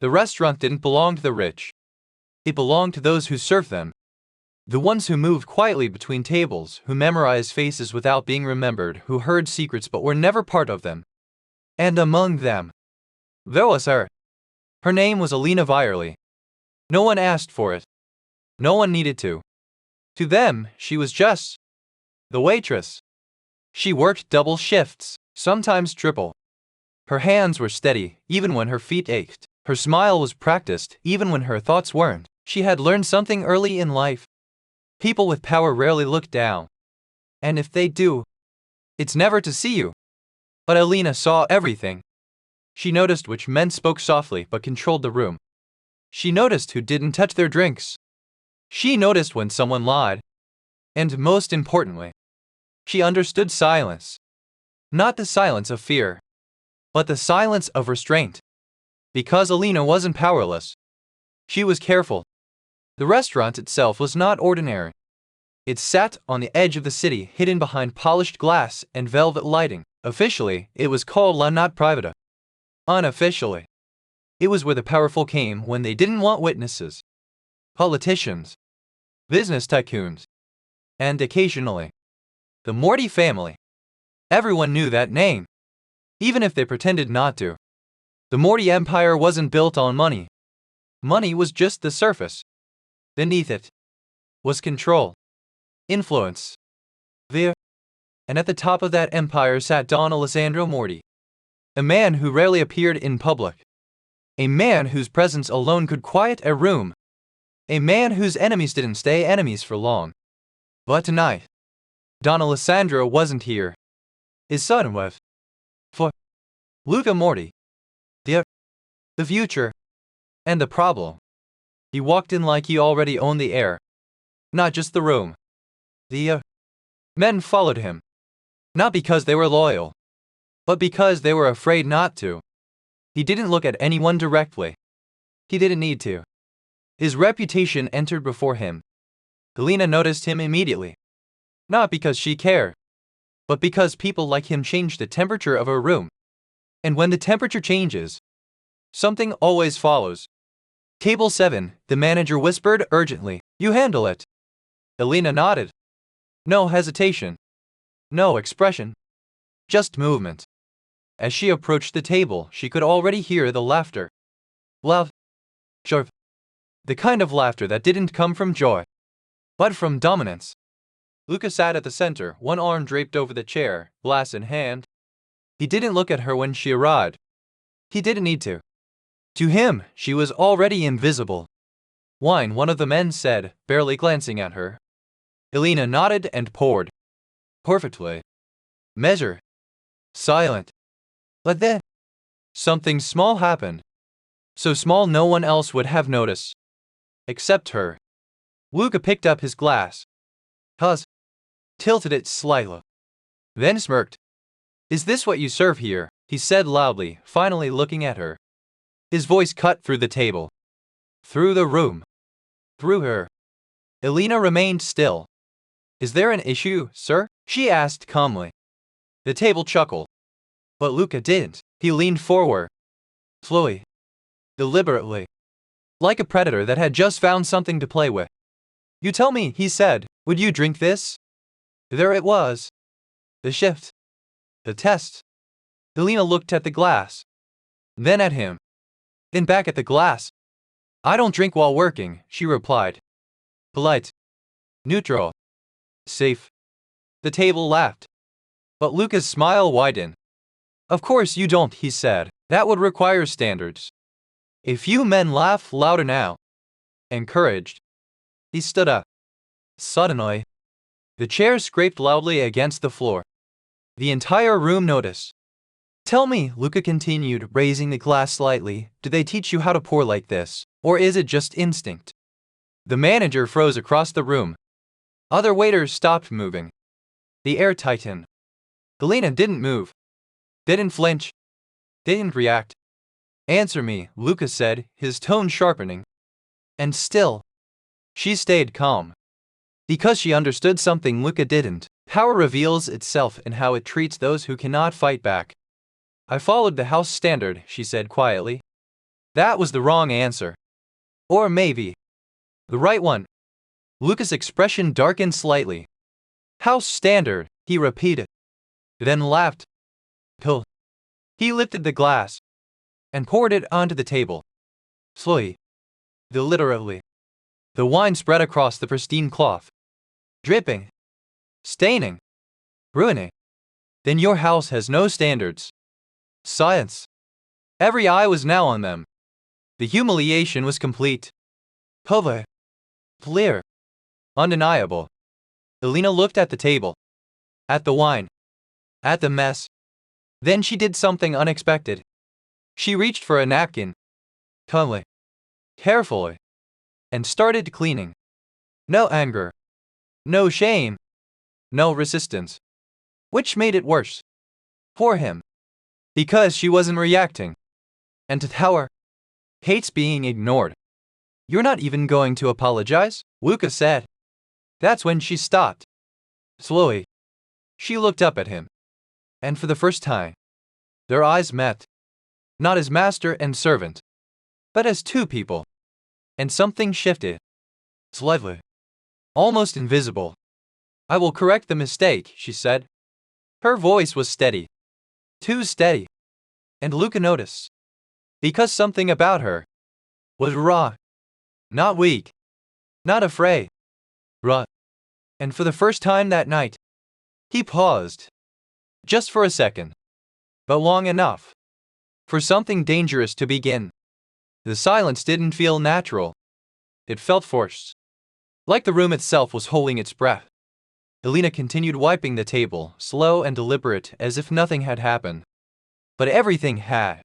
The restaurant didn't belong to the rich. It belonged to those who served them. The ones who moved quietly between tables, who memorized faces without being remembered, who heard secrets but were never part of them. And among them, there was her. Her name was Alina Virely. No one asked for it. No one needed to. To them, she was just the waitress. She worked double shifts, sometimes triple. Her hands were steady, even when her feet ached. Her smile was practiced, even when her thoughts weren't. She had learned something early in life. People with power rarely look down. And if they do, it's never to see you. But Alina saw everything. She noticed which men spoke softly but controlled the room. She noticed who didn't touch their drinks. She noticed when someone lied. And most importantly, she understood silence. Not the silence of fear, but the silence of restraint. Because Alina wasn't powerless, she was careful. The restaurant itself was not ordinary. It sat on the edge of the city, hidden behind polished glass and velvet lighting. Officially, it was called La Not Privata. Unofficially, it was where the powerful came when they didn't want witnesses. Politicians, business tycoons, and occasionally, the Morty family. Everyone knew that name, even if they pretended not to. The Morty Empire wasn't built on money. Money was just the surface. Beneath it was control, influence, fear, and at the top of that empire sat Don Alessandro Morty, a man who rarely appeared in public, a man whose presence alone could quiet a room, a man whose enemies didn't stay enemies for long. But tonight, Don Alessandro wasn't here. His son was. For Luca Morty, the future, and the problem. He walked in like he already owned the air, not just the room. The men followed him, not because they were loyal, but because they were afraid not to. He didn't look at anyone directly. He didn't need to. His reputation entered before him. Alina noticed him immediately, not because she cared, but because people like him change the temperature of a room. And when the temperature changes, something always follows. Table 7, the manager whispered urgently. You handle it. Alina nodded. No hesitation. No expression. Just movement. As she approached the table, she could already hear the laughter. Loud. Sharp. The kind of laughter that didn't come from joy, but from dominance. Luca sat at the center, one arm draped over the chair, glass in hand. He didn't look at her when she arrived. He didn't need to. To him, she was already invisible. Wine, one of the men said, barely glancing at her. Alina nodded and poured. Perfectly. Measure. Silent. But then, something small happened. So small no one else would have noticed. Except her. Luca picked up his glass. Tilted it slightly. Then smirked. Is this what you serve here? He said loudly, finally looking at her. His voice cut through the table. Through the room. Through her. Alina remained still. Is there an issue, sir? She asked calmly. The table chuckled. But Luca didn't. He leaned forward. Slowly. Deliberately. Like a predator that had just found something to play with. You tell me, he said, would you drink this? There it was. The shift. The test. Alina looked at the glass. Then at him. Then back at the glass. I don't drink while working, she replied. Polite. Neutral. Safe. The table laughed. But Luca's smile widened. Of course you don't, he said. That would require standards. A few men laugh louder now. Encouraged. He stood up. Suddenly, the chair scraped loudly against the floor. The entire room noticed. Tell me, Luca continued, raising the glass slightly, do they teach you how to pour like this, or is it just instinct? The manager froze across the room. Other waiters stopped moving. The air tightened. Alina didn't move. Didn't flinch. Didn't react. Answer me, Luca said, his tone sharpening. And still, she stayed calm. Because she understood something Luca didn't. Power reveals itself in how it treats those who cannot fight back. I followed the house standard, she said quietly. That was the wrong answer. Or maybe the right one. Luca's expression darkened slightly. How standard, he repeated. Then laughed. Pill. He lifted the glass and poured it onto the table. Slowly. Deliberately. The wine spread across the pristine cloth. Dripping. Staining. Ruining. Then your house has no standards. Science. Every eye was now on them. The humiliation was complete. Public. Clear. Undeniable. Elena looked at the table. At the wine. At the mess. Then she did something unexpected. She reached for a napkin. Calmly. Carefully. And started cleaning. No anger. No shame. No resistance. Which made it worse. For him. Because she wasn't reacting. And to Tower hates being ignored. You're not even going to apologize? Luca said. That's when she stopped. Slowly. She looked up at him. And for the first time, their eyes met. Not as master and servant, but as two people. And something shifted. Slightly. Almost invisible. I will correct the mistake, she said. Her voice was steady. Too steady. And Luca noticed. Because something about her was raw. Not weak. Not afraid. Raw. And for the first time that night, he paused. Just for a second. But long enough for something dangerous to begin. The silence didn't feel natural. It felt forced. Like the room itself was holding its breath. Elena continued wiping the table, slow and deliberate, as if nothing had happened. But everything had.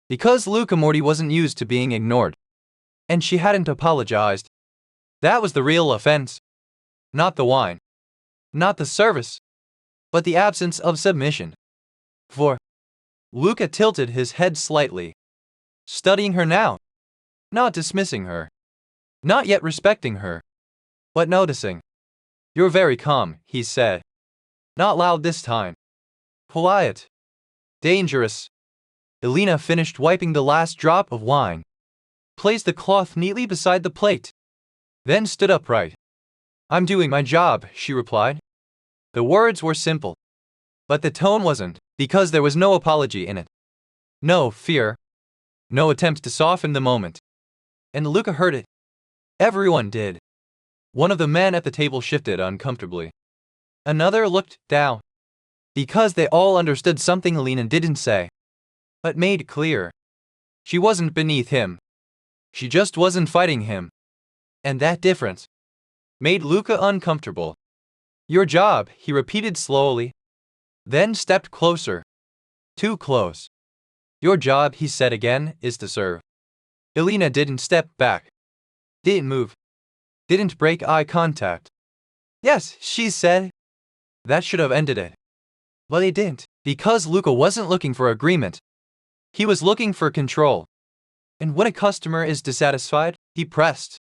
Because Luca Morty wasn't used to being ignored. And she hadn't apologized. That was the real offense. Not the wine. Not the service. But the absence of submission. For Luca tilted his head slightly. Studying her now. Not dismissing her. Not yet respecting her. But noticing. You're very calm, he said. Not loud this time. Quiet. Dangerous. Elena finished wiping the last drop of wine. Placed the cloth neatly beside the plate. Then stood upright. I'm doing my job, she replied. The words were simple. But the tone wasn't, because there was no apology in it. No fear. No attempt to soften the moment. And Luca heard it. Everyone did. One of the men at the table shifted uncomfortably. Another looked down. Because they all understood something Elena didn't say. But made clear. She wasn't beneath him. She just wasn't fighting him. And that difference made Luca uncomfortable. Your job, he repeated slowly. Then stepped closer. Too close. Your job, he said again, is to serve. Elena didn't step back. Didn't move. Didn't break eye contact. Yes, she said. That should have ended it. But it didn't, because Luca wasn't looking for agreement. He was looking for control. And when a customer is dissatisfied, he pressed.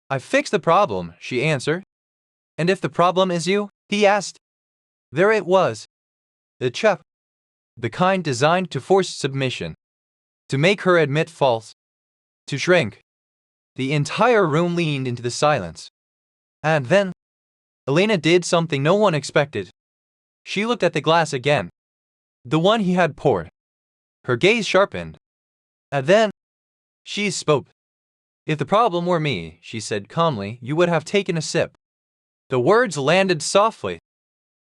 I fixed the problem, she answered. And if the problem is you, he asked. There it was. The chip. The kind designed to force submission. To make her admit faults. To shrink. The entire room leaned into the silence. And then, Elena did something no one expected. She looked at the glass again. The one he had poured. Her gaze sharpened. And then, she spoke. If the problem were me, she said calmly, you would have taken a sip. The words landed softly.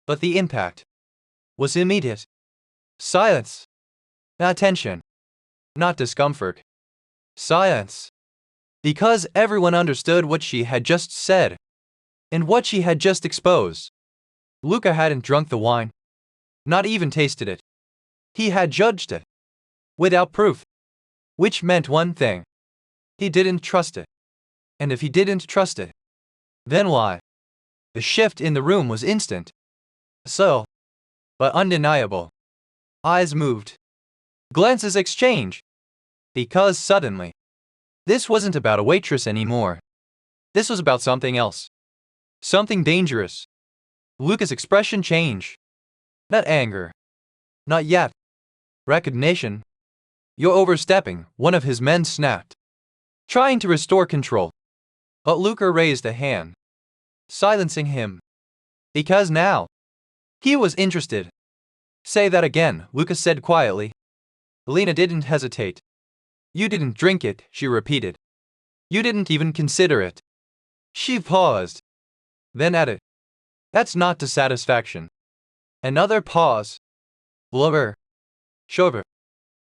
But the impact was immediate. Silence. Not tension. Not discomfort. Silence. Because everyone understood what she had just said. And what she had just exposed. Luca hadn't drunk the wine. Not even tasted it. He had judged it. Without proof. Which meant one thing. He didn't trust it. And if he didn't trust it, then why? The shift in the room was instant. So, but undeniable. Eyes moved. Glances exchanged. Because suddenly, this wasn't about a waitress anymore. This was about something else. Something dangerous. Luca's expression changed. Not anger. Not yet. Recognition. You're overstepping, one of his men snapped, trying to restore control. But Luca raised a hand, silencing him. Because now, he was interested. Say that again, Luca said quietly. Alina didn't hesitate. You didn't drink it, she repeated. You didn't even consider it. She paused, then added, That's not dissatisfaction. Another pause. Blubber. Shover.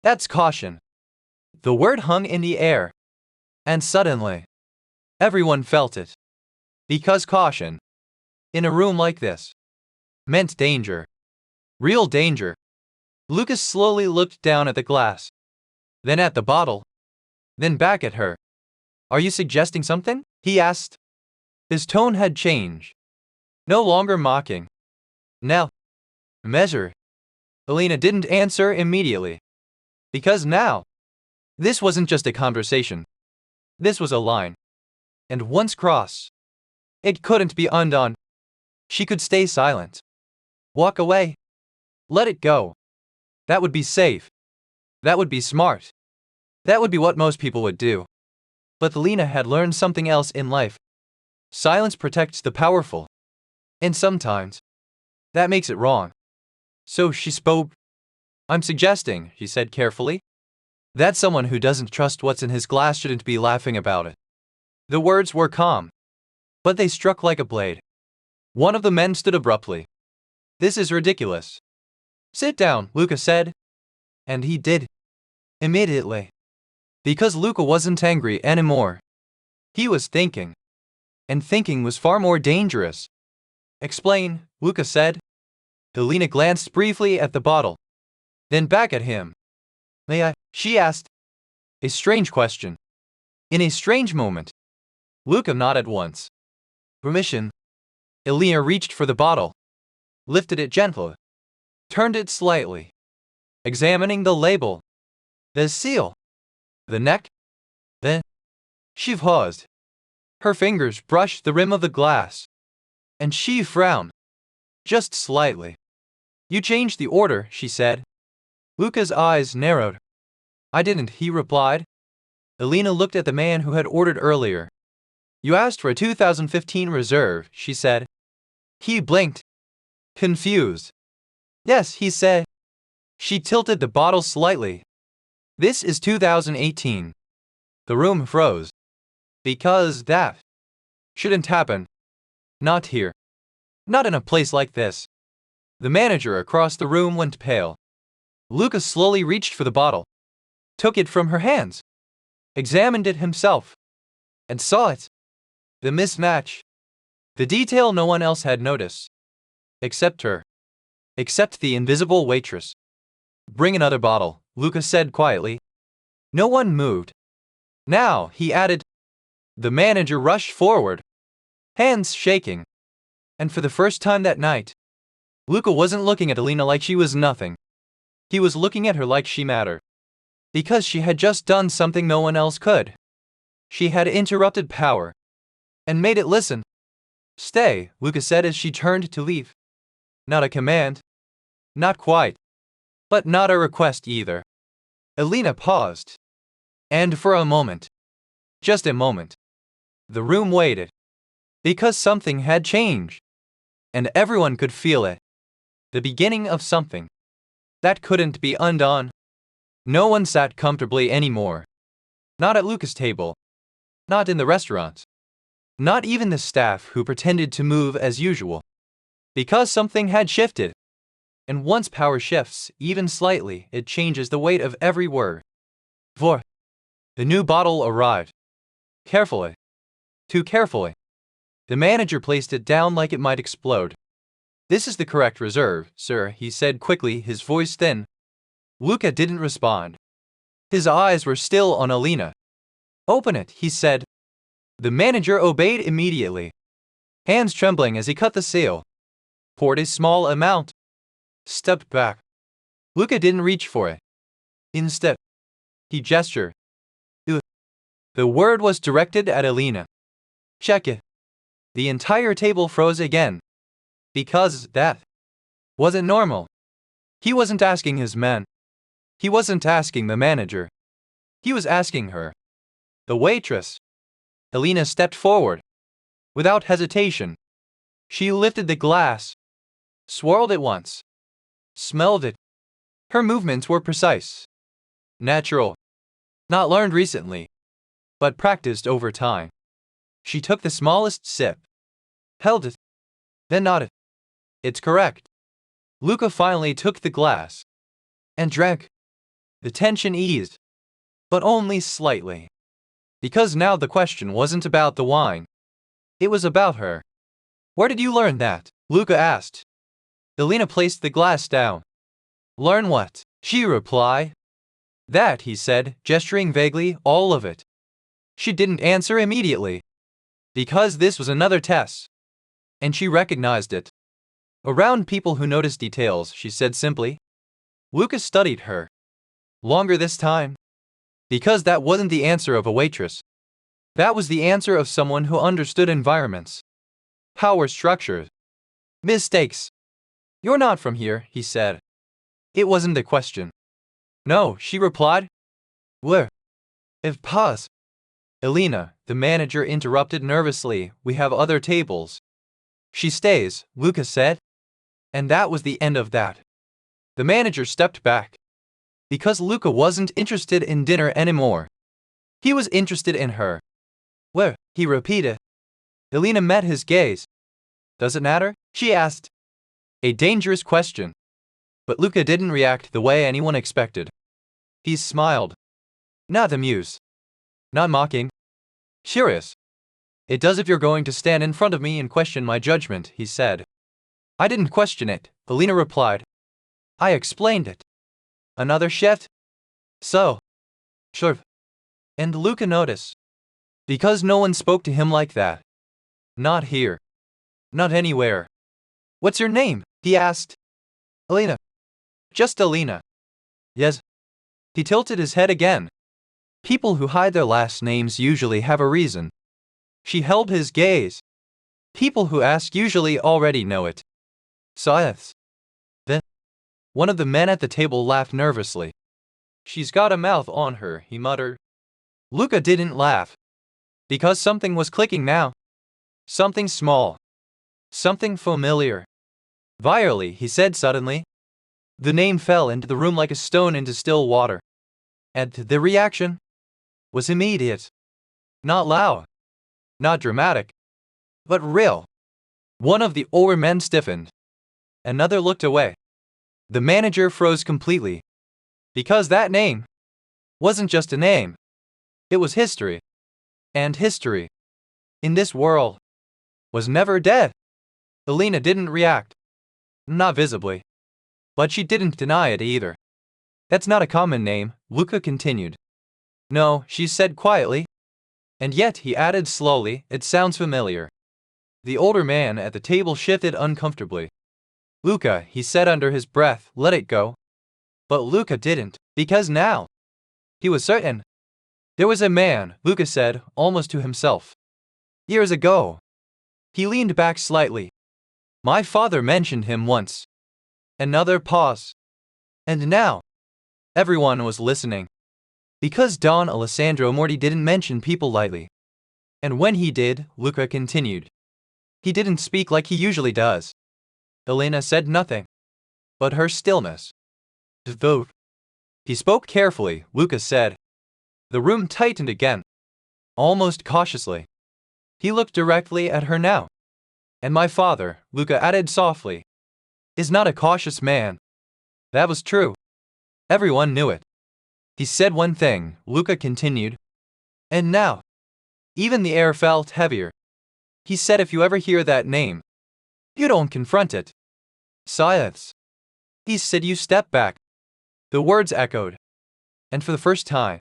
That's caution. The word hung in the air. And suddenly, everyone felt it. Because caution, in a room like this, meant danger. Real danger. Lucas slowly looked down at the glass, then at the bottle, then back at her. Are you suggesting something? He asked. His tone had changed. No longer mocking. Now, measure. Alina didn't answer immediately. Because now, this wasn't just a conversation. This was a line. And once crossed, it couldn't be undone. She could stay silent. Walk away. Let it go. That would be safe. That would be smart. That would be what most people would do. But Alina had learned something else in life. Silence protects the powerful. And sometimes, that makes it wrong. So she spoke. I'm suggesting, she said carefully, that someone who doesn't trust what's in his glass shouldn't be laughing about it. The words were calm, but they struck like a blade. One of the men stood abruptly. This is ridiculous. Sit down, Luca said. And he did. Immediately. Because Luca wasn't angry anymore. He was thinking. And thinking was far more dangerous. Explain, Luca said. Alina glanced briefly at the bottle, then back at him. May I? She asked. A strange question. In a strange moment. Luca nodded once. Permission. Alina reached for the bottle, lifted it gently, turned it slightly, examining the label, the seal, the neck. Then, she paused. Her fingers brushed the rim of the glass, and she frowned, just slightly. You changed the order, she said. Luca's eyes narrowed. I didn't, he replied. Alina looked at the man who had ordered earlier. You asked for a 2015 reserve, she said. He blinked, confused. Yes, he said. She tilted the bottle slightly. This is 2018. The room froze. Because that shouldn't happen. Not here. Not in a place like this. The manager across the room went pale. Lucas slowly reached for the bottle, took it from her hands, examined it himself, and saw it. The mismatch. The detail no one else had noticed. Except her. Except the invisible waitress. Bring another bottle, Lucas said quietly. No one moved. Now, he added. The manager rushed forward, hands shaking. And for the first time that night, Luca wasn't looking at Alina like she was nothing. He was looking at her like she mattered. Because she had just done something no one else could. She had interrupted power and made it listen. Stay, Luca said as she turned to leave. Not a command. Not quite. But not a request either. Alina paused. And for a moment, just a moment, the room waited. Because something had changed. And everyone could feel it. The beginning of something that couldn't be undone. No one sat comfortably anymore. Not at Luca's table. Not in the restaurant. Not even the staff who pretended to move as usual. Because something had shifted. And once power shifts, even slightly, it changes the weight of every word. Vor. The new bottle arrived. Carefully. Too carefully. The manager placed it down like it might explode. This is the correct reserve, sir, he said quickly, his voice thin. Luca didn't respond. His eyes were still on Alina. Open it, he said. The manager obeyed immediately, hands trembling as he cut the seal, poured a small amount, stepped back. Luca didn't reach for it. Instead, he gestured. The word was directed at Alina. Check it. The entire table froze again. Because that wasn't normal. He wasn't asking his men He wasn't asking the manager. He was asking her. The waitress. Elena stepped forward. Without hesitation. She lifted the glass. Swirled it once. Smelled it. Her movements were precise. Natural. Not learned recently. But practiced over time. She took the smallest sip. Held it. Then nodded. It's correct. Luca finally took the glass. And drank. The tension eased. But only slightly. Because now the question wasn't about the wine. It was about her. Where did you learn that? Luca asked. Elena placed the glass down. Learn what? She replied. That, he said, gesturing vaguely, all of it. She didn't answer immediately. Because this was another test. And she recognized it. Around people who notice details, she said simply. Luca studied her. Longer this time. Because that wasn't the answer of a waitress. That was the answer of someone who understood environments. Power structures. Mistakes. You're not from here, he said. It wasn't a question. No, she replied. Where? If pause. Elena, the manager interrupted nervously, we have other tables. She stays, Luca said. And that was the end of that. The manager stepped back. Because Luca wasn't interested in dinner anymore. He was interested in her. Where? He repeated. Elena met his gaze. Does it matter? She asked. A dangerous question. But Luca didn't react the way anyone expected. He smiled. Not amused. Not mocking. Curious. It does if you're going to stand in front of me and question my judgment, he said. I didn't question it, Elena replied. I explained it. Another shift? So. Sure. And Luca noticed. Because no one spoke to him like that. Not here. Not anywhere. What's your name? He asked. Elena. Just Elena. Yes. He tilted his head again. People who hide their last names usually have a reason. She held his gaze. People who ask usually already know it. Science. Then. One of the men at the table laughed nervously. She's got a mouth on her, he muttered. Luca didn't laugh. Because something was clicking now. Something small. Something familiar. Virally, he said suddenly. The name fell into the room like a stone into still water. And the reaction was immediate. Not loud. Not dramatic. But real. One of the older men stiffened. Another looked away. The manager froze completely. Because that name wasn't just a name. It was history. And history, in this world, was never dead. Elena didn't react. Not visibly. But she didn't deny it either. That's not a common name, Luca continued. No, she said quietly. And yet, he added slowly, it sounds familiar. The older man at the table shifted uncomfortably. Luca, he said under his breath, let it go. But Luca didn't, because now he was certain. There was a man, Luca said, almost to himself. Years ago. He leaned back slightly. My father mentioned him once. Another pause. And now, everyone was listening. Because Don Alessandro Morti didn't mention people lightly. And when he did, Luca continued. He didn't speak like he usually does. Elena said nothing. But her stillness. Vote. He spoke carefully, Luca said. The room tightened again. Almost cautiously. He looked directly at her now. And my father, Luca added softly, is not a cautious man. That was true. Everyone knew it. He said one thing, Luca continued. And now. Even the air felt heavier. He said if you ever hear that name, you don't confront it. Silence. He said you step back. The words echoed. And for the first time,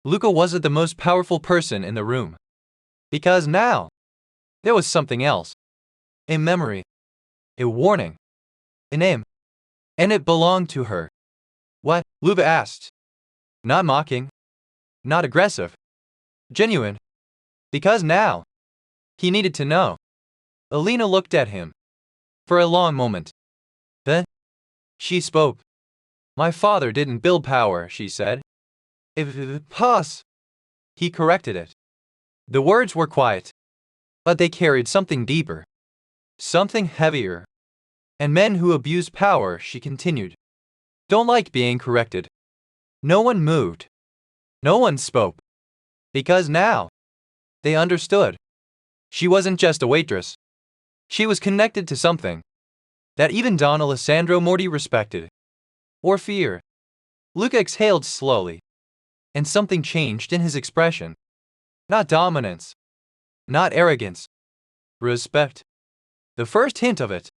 Luca wasn't the most powerful person in the room. Because now, there was something else. A memory. A warning. A name. And it belonged to her. What? Luca asked. Not mocking. Not aggressive. Genuine. Because now, he needed to know. Elena looked at him. For a long moment. Then, she spoke. My father didn't build power, she said. If pause, he corrected it. The words were quiet, but they carried something deeper, something heavier. And men who abuse power, she continued, don't like being corrected. No one moved. No one spoke. Because now, they understood. She wasn't just a waitress. She was connected to something that even Don Alessandro Morty respected. Or fear. Luca exhaled slowly, and something changed in his expression. Not dominance. Not arrogance. Respect. The first hint of it.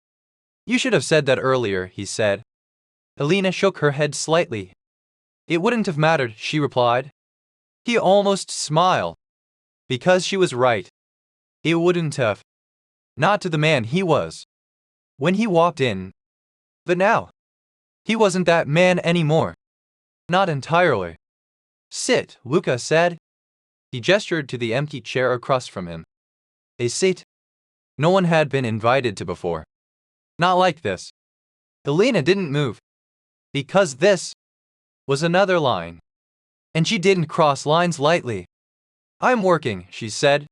You should have said that earlier, he said. Elena shook her head slightly. It wouldn't have mattered, she replied. He almost smiled. Because she was right. It wouldn't have. Not to the man he was when he walked in. But now, he wasn't that man anymore. Not entirely. Sit, Luca said. He gestured to the empty chair across from him. A seat no one had been invited to before. Not like this. Elena didn't move. Because this was another line. And she didn't cross lines lightly. I'm working, she said.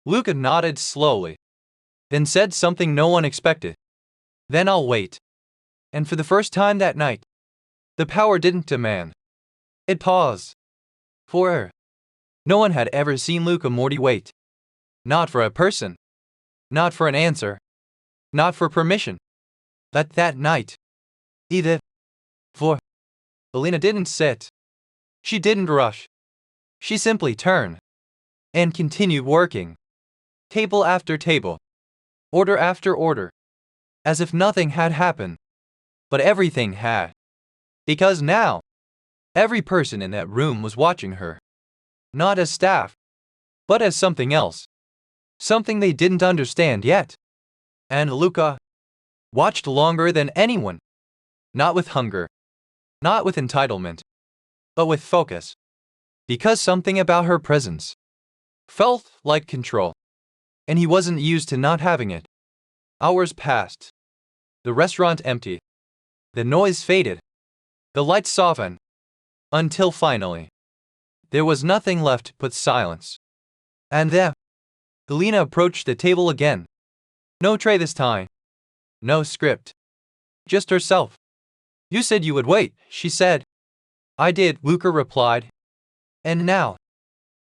Luca nodded slowly. Then said something no one expected. Then I'll wait. And for the first time that night, the power didn't demand. It paused. For her. No one had ever seen Luca Morty wait. Not for a person. Not for an answer. Not for permission. But that night, he did. For Elena didn't sit. She didn't rush. She simply turned and continued working. Table after table. Order after order. As if nothing had happened. But everything had. Because now, every person in that room was watching her. Not as staff, but as something else. Something they didn't understand yet. And Luca watched longer than anyone. Not with hunger. Not with entitlement. But with focus. Because something about her presence felt like control. And he wasn't used to not having it. Hours passed. The restaurant emptied. The noise faded. The lights softened. Until finally, there was nothing left but silence. And then, Elena approached the table again. No tray this time. No script. Just herself. You said you would wait, she said. I did, Luca replied. And now?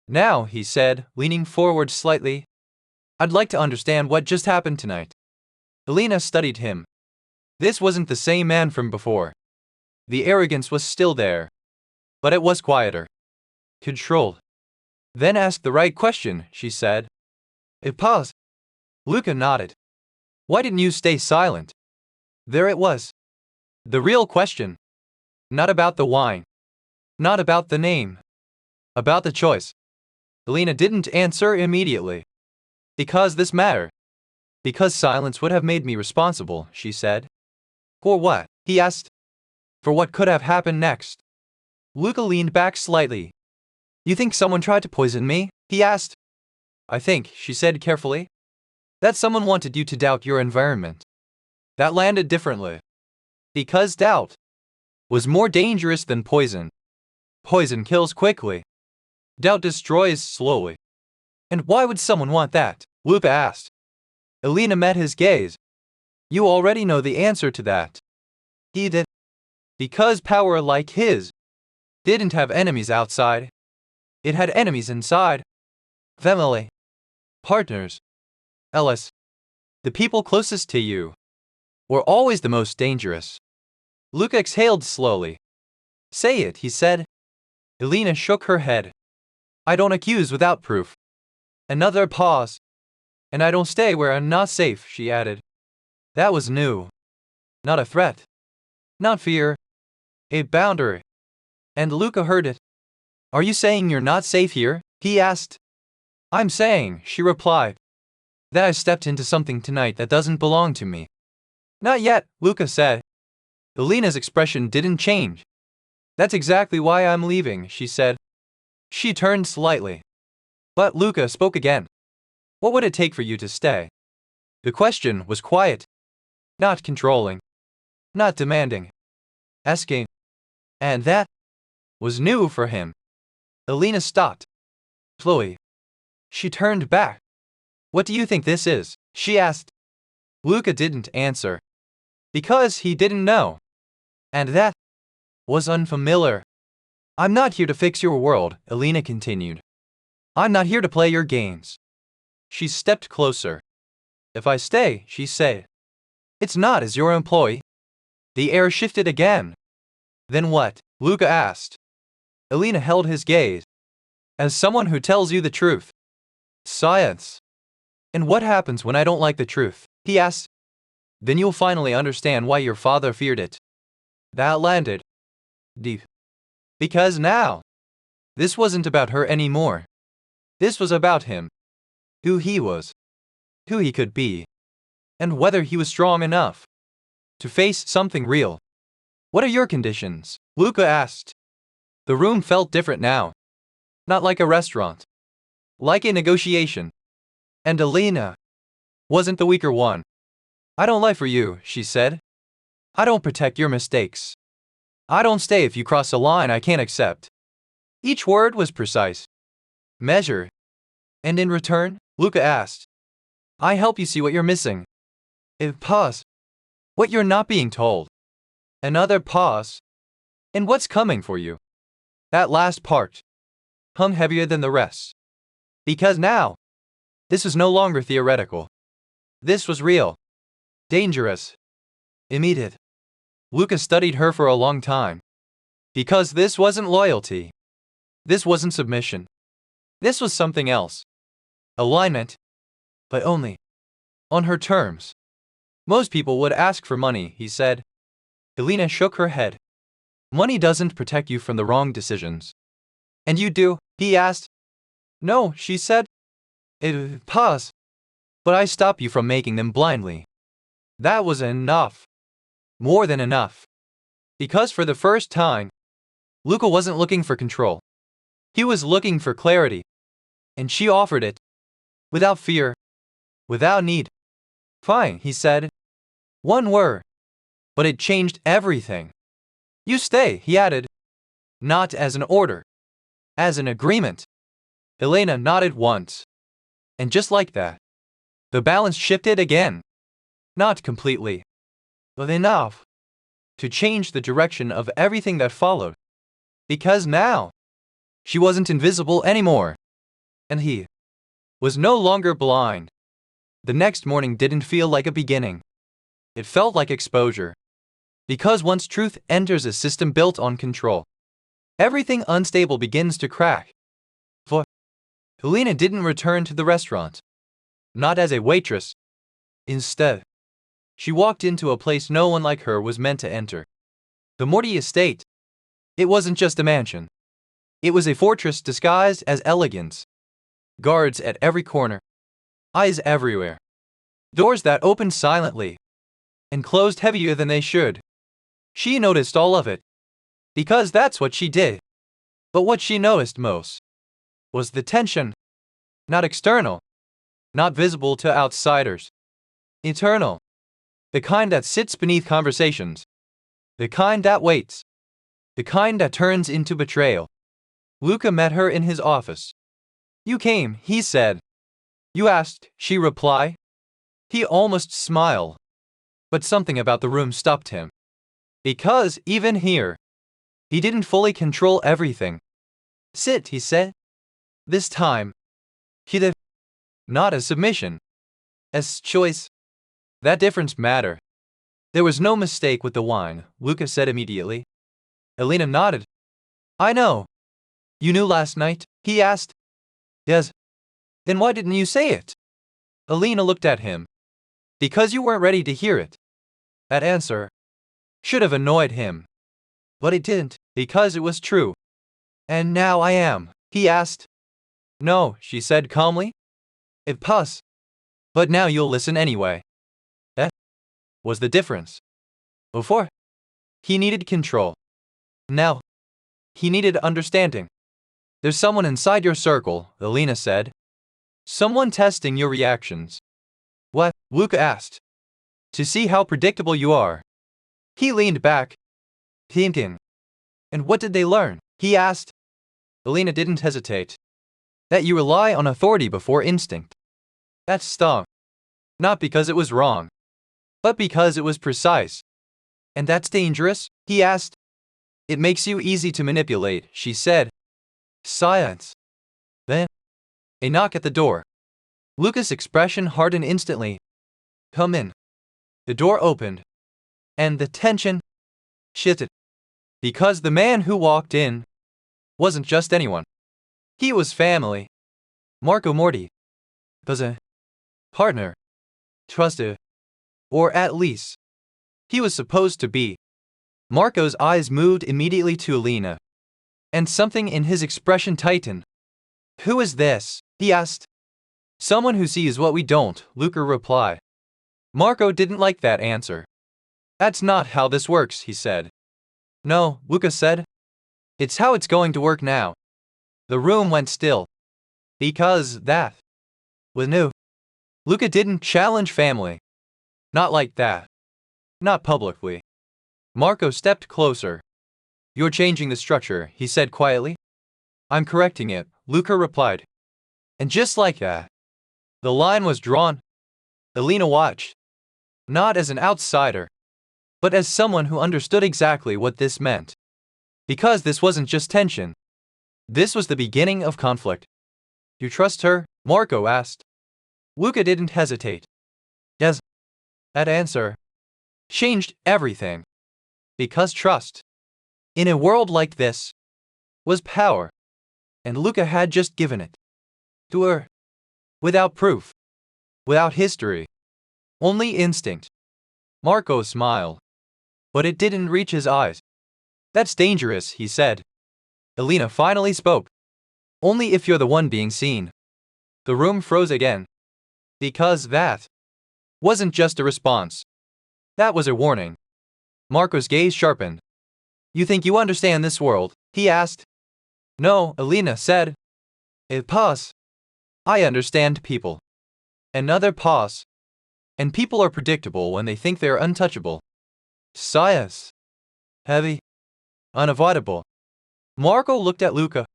Now, he said, leaning forward slightly. I'd like to understand what just happened tonight. Elena studied him. This wasn't the same man from before. The arrogance was still there. But it was quieter. Controlled. Then ask the right question, she said. It paused. Luca nodded. Why didn't you stay silent? There it was. The real question. Not about the wine. Not about the name. About the choice. Elena didn't answer immediately. Because this mattered. Because silence would have made me responsible, she said. For what? He asked. For what could have happened next. Luca leaned back slightly. You think someone tried to poison me? He asked. I think, she said carefully, that someone wanted you to doubt your environment. That landed differently. Because doubt was more dangerous than poison. Poison kills quickly. Doubt destroys slowly. And why would someone want that? Luca asked. Elena met his gaze. You already know the answer to that. He did. Because power like his didn't have enemies outside. It had enemies inside. Family. Partners. Ellis. The people closest to you were always the most dangerous. Luca exhaled slowly. Say it, he said. Elena shook her head. I don't accuse without proof. Another pause. And I don't stay where I'm not safe, she added. That was new. Not a threat. Not fear. A boundary. And Luca heard it. Are you saying you're not safe here? He asked. I'm saying, she replied, that I stepped into something tonight that doesn't belong to me. Not yet, Luca said. Elena's expression didn't change. That's exactly why I'm leaving, she said. She turned slightly. But Luca spoke again. What would it take for you to stay? The question was quiet. Not controlling. Not demanding. Asking. And that was new for him. Elena stopped. Chloe. She turned back. What do you think this is? She asked. Luca didn't answer. Because he didn't know. And that was unfamiliar. I'm not here to fix your world, Elena continued. I'm not here to play your games. She stepped closer. If I stay, she said. It's not as your employee. The air shifted again. Then what? Luca asked. Elena held his gaze. As someone who tells you the truth. Science. And what happens when I don't like the truth? He asked. Then you'll finally understand why your father feared it. That landed deep. Because now, this wasn't about her anymore. This was about him. Who he was. Who he could be. And whether he was strong enough to face something real. What are your conditions? Luca asked. The room felt different now. Not like a restaurant. Like a negotiation. And Elena wasn't the weaker one. I don't lie for you, she said. I don't protect your mistakes. I don't stay if you cross a line I can't accept. Each word was precise. Measured. And in return, Luca asked, I help you see what you're missing. Pause. What you're not being told. Another pause. And what's coming for you. That last part hung heavier than the rest. Because now, this was no longer theoretical. This was real. Dangerous. Immediate. Luca studied her for a long time. Because this wasn't loyalty. This wasn't submission. This was something else. Alignment. But only on her terms. Most people would ask for money, he said. Elena shook her head. Money doesn't protect you from the wrong decisions. And you do? He asked. No, she said. Pause. But I stop you from making them blindly. That was enough. More than enough. Because for the first time, Luca wasn't looking for control. He was looking for clarity. And she offered it. Without fear. Without need. Fine, he said. One word. But it changed everything. You stay, he added. Not as an order. As an agreement. Elena nodded once. And just like that, the balance shifted again. Not completely, but enough to change the direction of everything that followed. Because now, she wasn't invisible anymore. And he was no longer blind. The next morning didn't feel like a beginning. It felt like exposure. Because once truth enters a system built on control, everything unstable begins to crack. For Helena didn't return to the restaurant. Not as a waitress. Instead, she walked into a place no one like her was meant to enter. The Morty estate. It wasn't just a mansion. It was a fortress disguised as elegance. Guards at every corner. Eyes everywhere. Doors that opened silently. And closed heavier than they should. She noticed all of it. Because that's what she did. But what she noticed most was the tension. Not external. Not visible to outsiders. Eternal. The kind that sits beneath conversations. The kind that waits. The kind that turns into betrayal. Luca met her in his office. You came, he said. You asked, she replied. He almost smiled. But something about the room stopped him. Because, even here, he didn't fully control everything. Sit, he said. This time, he did. Not as submission. As choice. That difference mattered. There was no mistake with the wine, Luca said immediately. Elena nodded. I know. You knew last night? He asked. Yes. Then why didn't you say it? Elena looked at him. Because you weren't ready to hear it. That answer should have annoyed him. But it didn't, because it was true. And now I am, he asked. No, she said calmly. It paused. But now you'll listen anyway. That was the difference. Before, he needed control. Now, he needed understanding. There's someone inside your circle, Elena said. Someone testing your reactions. What? Luca asked. To see how predictable you are. He leaned back, thinking. And what did they learn? He asked. Alina didn't hesitate. That you rely on authority before instinct. That stung. Not because it was wrong, but because it was precise. And that's dangerous? He asked. It makes you easy to manipulate, she said. Silence. Then, a knock at the door. Luca's expression hardened instantly. Come in. The door opened, and the tension shifted. Because the man who walked in wasn't just anyone. He was family. Marco Morti was a partner, trusted, or at least, he was supposed to be. Marco's eyes moved immediately to Alina, and something in his expression tightened. Who is this? He asked. Someone who sees what we don't, Luca replied. Marco didn't like that answer. That's not how this works, he said. No, Luca said. It's how it's going to work now. The room went still. Because that was new. Luca didn't challenge family. Not like that. Not publicly. Marco stepped closer. You're changing the structure, he said quietly. I'm correcting it, Luca replied. And just like that, the line was drawn. Alina watched. Not as an outsider, but as someone who understood exactly what this meant. Because this wasn't just tension. This was the beginning of conflict. You trust her? Marco asked. Luca didn't hesitate. Yes. That answer changed everything. Because trust, in a world like this, was power. And Luca had just given it to her. Without proof. Without history. Only instinct. Marco smiled. But it didn't reach his eyes. That's dangerous, he said. Alina finally spoke. Only if you're the one being seen. The room froze again. Because that wasn't just a response. That was a warning. Marco's gaze sharpened. You think you understand this world? He asked. No, Alina said. A pause. I understand people. Another pause. And people are predictable when they think they are untouchable. Silence. Heavy. Unavoidable. Marco looked at Luca.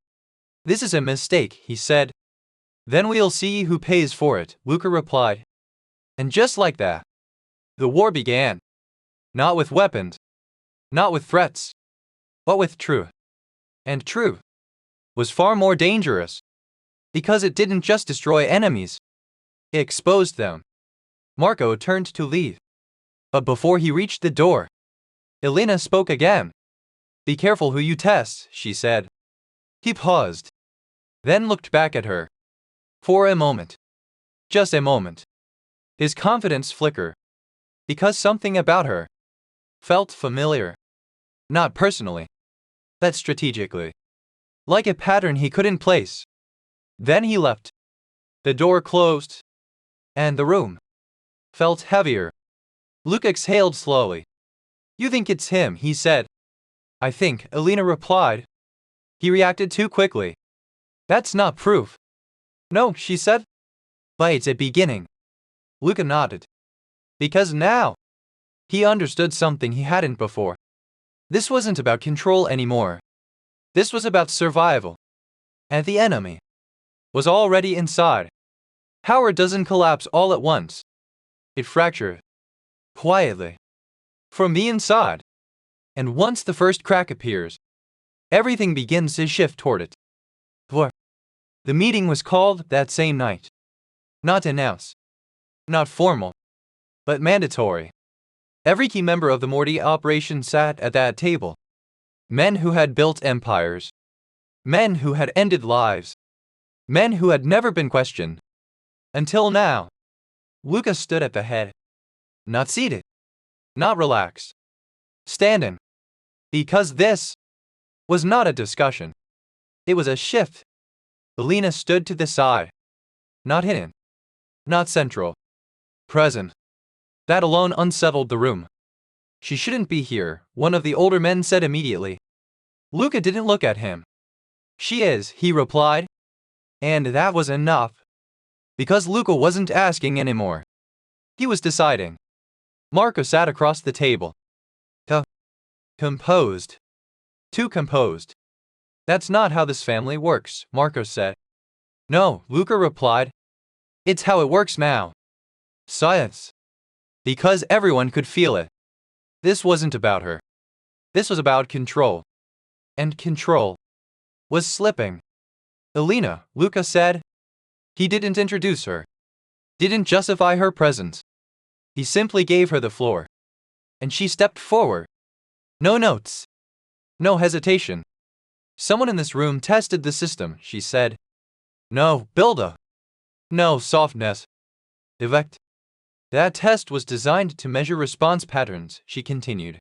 This is a mistake, he said. Then we'll see who pays for it, Luca replied. And just like that, the war began. Not with weapons. Not with threats. But with truth. And truth was far more dangerous. Because it didn't just destroy enemies. It exposed them. Marco turned to leave. But before he reached the door, Alina spoke again. Be careful who you test, she said. He paused. Then looked back at her. For a moment. Just a moment. His confidence flickered. Because something about her felt familiar. Not personally, but strategically. Like a pattern he couldn't place. Then he left. The door closed. And the room felt heavier. Luke exhaled slowly. You think it's him, he said. I think, Alina replied. He reacted too quickly. That's not proof. No, she said. But it's a beginning. Luca nodded. Because now, he understood something he hadn't before. This wasn't about control anymore. This was about survival. And the enemy was already inside. Power doesn't collapse all at once. It fractures. Quietly. From the inside. And once the first crack appears, everything begins to shift toward it. The meeting was called that same night. Not announced. Not formal. But mandatory. Every key member of the Morty operation sat at that table. Men who had built empires. Men who had ended lives. Men who had never been questioned. Until now. Luca stood at the head. Not seated. Not relaxed. Standing. Because this was not a discussion. It was a shift. Alina stood to the side. Not hidden. Not central. Present. That alone unsettled the room. She shouldn't be here, one of the older men said immediately. Luca didn't look at him. She is, he replied. And that was enough. Because Luca wasn't asking anymore. He was deciding. Marco sat across the table. Composed. Too composed. That's not how this family works, Marco said. No, Luca replied. It's how it works now. Silence. Because everyone could feel it. This wasn't about her. This was about control. And control was slipping. Elena, Luca said. He didn't introduce her. Didn't justify her presence. He simply gave her the floor. And she stepped forward. No notes. No hesitation. Someone in this room tested the system, she said. No, builder. No softness. Effect. That test was designed to measure response patterns, she continued.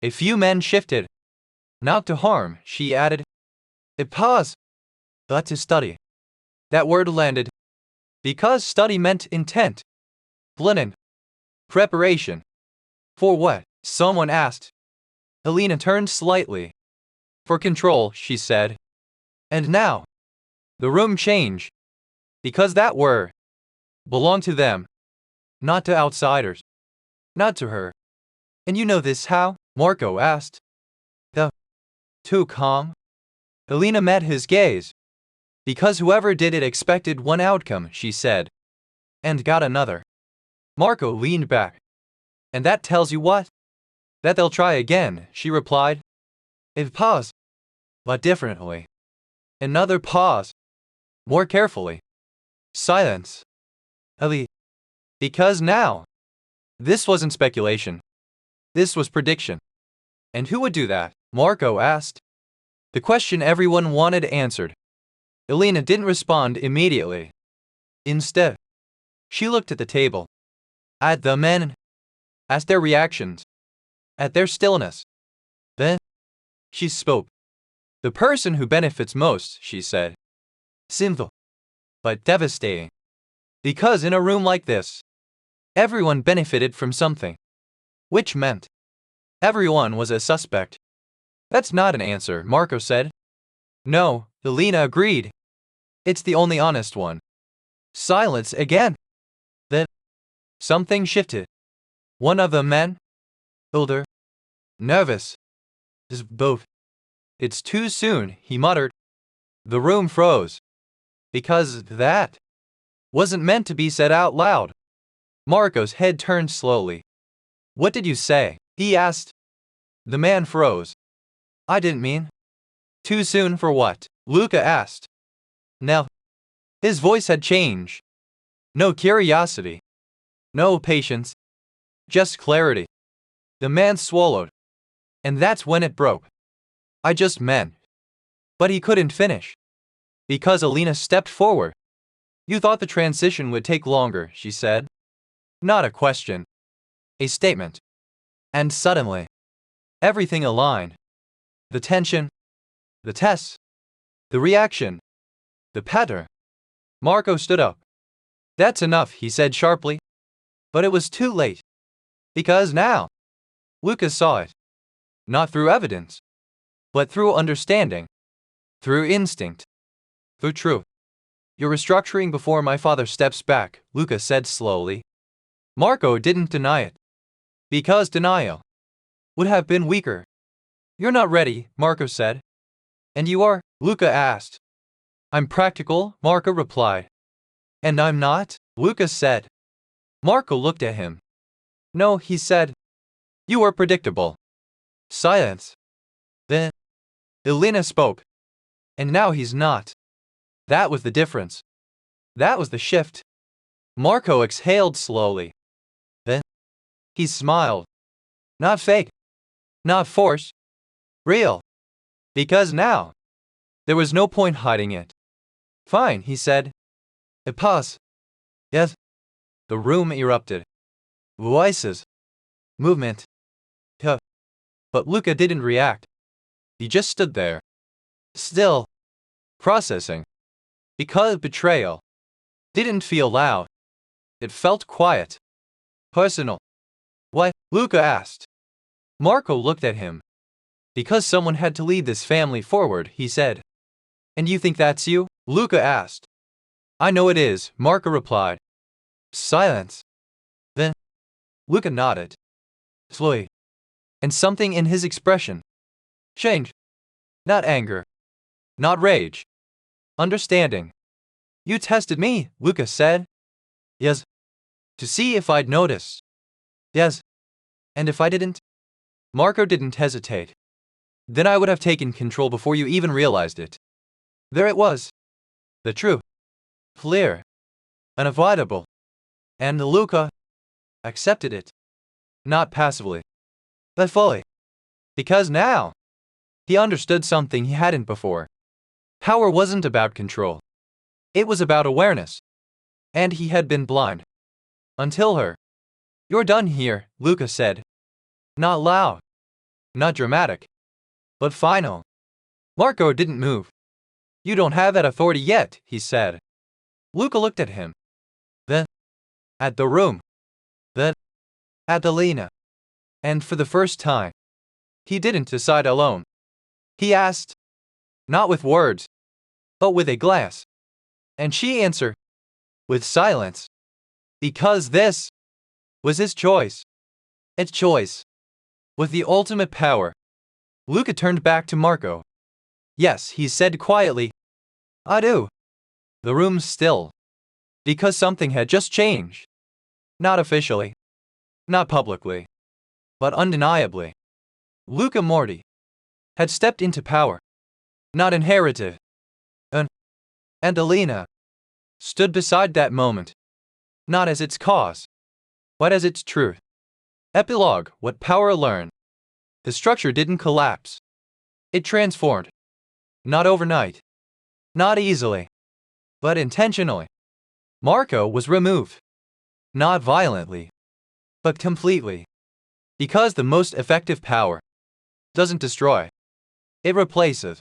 A few men shifted. Not to harm, she added. A pause. But to study. That word landed. Because study meant intent. Planning. Preparation. For what? Someone asked. Elena turned slightly. For control, she said. And now. The room changed. Because that word belonged to them. Not to outsiders. Not to her. And you know this how? Marco asked. Too calm. Elena met his gaze. Because whoever did it expected one outcome, she said. And got another. Marco leaned back. And that tells you what? That they'll try again, she replied. A pause. But differently. Another pause. More carefully. Silence. Ali. Because now. This wasn't speculation. This was prediction. And who would do that? Marco asked. The question everyone wanted answered. Elena didn't respond immediately. Instead, she looked at the table. At the men. At their reactions. At their stillness. Then, she spoke. The person who benefits most, she said. Simple. But devastating. Because in a room like this, everyone benefited from something. Which meant everyone was a suspect. That's not an answer, Marco said. No, Elena agreed. It's the only honest one. Silence again. Then, something shifted. One of the men, older, nervous, is both. It's too soon, he muttered. The room froze. Because that wasn't meant to be said out loud. Marco's head turned slowly. What did you say? He asked. The man froze. I didn't mean. Too soon for what? Luca asked. Now, his voice had changed. No curiosity. No patience. Just clarity. The man swallowed. And that's when it broke. I just meant. But he couldn't finish. Because Elena stepped forward. You thought the transition would take longer, she said. Not a question. A statement. And suddenly, everything aligned. The tension. The tests. The reaction. The pattern. Marco stood up. That's enough, he said sharply. But it was too late. Because now, Luca saw it. Not through evidence. But through understanding. Through instinct. Through truth. You're restructuring before my father steps back, Luca said slowly. Marco didn't deny it. Because denial would have been weaker. You're not ready, Marco said. And you are? Luca asked. I'm practical, Marco replied. And I'm not? Luca said. Marco looked at him. No, he said. You are predictable. Silence. Then, Elena spoke. And now he's not. That was the difference. That was the shift. Marco exhaled slowly. Then, he smiled. Not fake. Not forced. Real. Because now, there was no point hiding it. Fine, he said. A pause. Yes. The room erupted. Voices. Movement. Huh. But Luca didn't react. He just stood there. Still. Processing. Because betrayal didn't feel loud. It felt quiet. Personal. What? Luca asked. Marco looked at him. Because someone had to lead this family forward, he said. And you think that's you? Luca asked. I know it is, Marco replied. Silence. Then, Luca nodded. Slowly. And something in his expression changed. Not anger. Not rage. Understanding. You tested me, Lucas said. Yes. To see if I'd notice. Yes. And if I didn't? Marco didn't hesitate. Then I would have taken control before you even realized it. There it was. The truth. Clear. Unavoidable. And Luca accepted it. Not passively, but fully. Because now, he understood something he hadn't before. Power wasn't about control. It was about awareness. And he had been blind. Until her. You're done here, Luca said. Not loud. Not dramatic. But final. Marco didn't move. You don't have that authority yet, he said. Luca looked at him. Then, at the room. Then, at Alina. And for the first time, he didn't decide alone. He asked. Not with words, but with a glance. And she answered. With silence. Because this was his choice. Its choice. With the ultimate power. Luca turned back to Marco. Yes, he said quietly. I do. The room's still. Because something had just changed. Not officially. Not publicly. But undeniably. Luca Morty had stepped into power. Not inherited. And Alina stood beside that moment. Not as its cause, but as its truth. Epilogue, what power learned. The structure didn't collapse. It transformed. Not overnight. Not easily. But intentionally. Marco was removed. Not violently. But completely. Because the most effective power doesn't destroy. It replaces.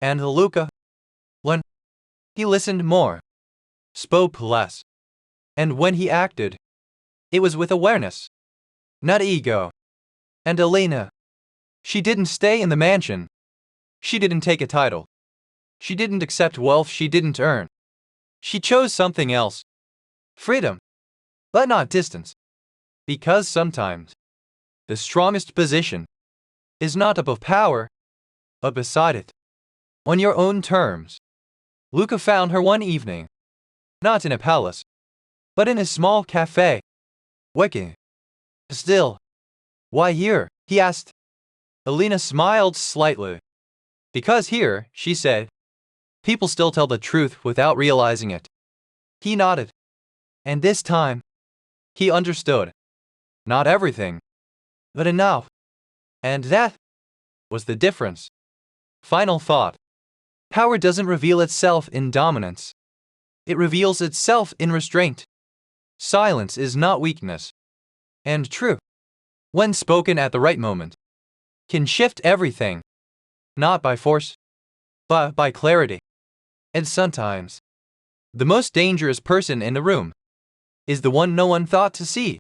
And Luca, when he listened more, spoke less. And when he acted, it was with awareness. Not ego. And Alina, she didn't stay in the mansion. She didn't take a title. She didn't accept wealth she didn't earn. She chose something else. Freedom. But not distance. Because sometimes, the strongest position is not above power, but beside it. On your own terms. Luca found her one evening. Not in a palace, but in a small cafe. Working. Still. Why here? He asked. Alina smiled slightly. Because here, she said, people still tell the truth without realizing it. He nodded. And this time, he understood. Not everything, but enough. And that was the difference. Final thought. Power doesn't reveal itself in dominance. It reveals itself in restraint. Silence is not weakness. And truth, when spoken at the right moment, can shift everything. Not by force, but by clarity. And sometimes, the most dangerous person in the room is the one no one thought to see.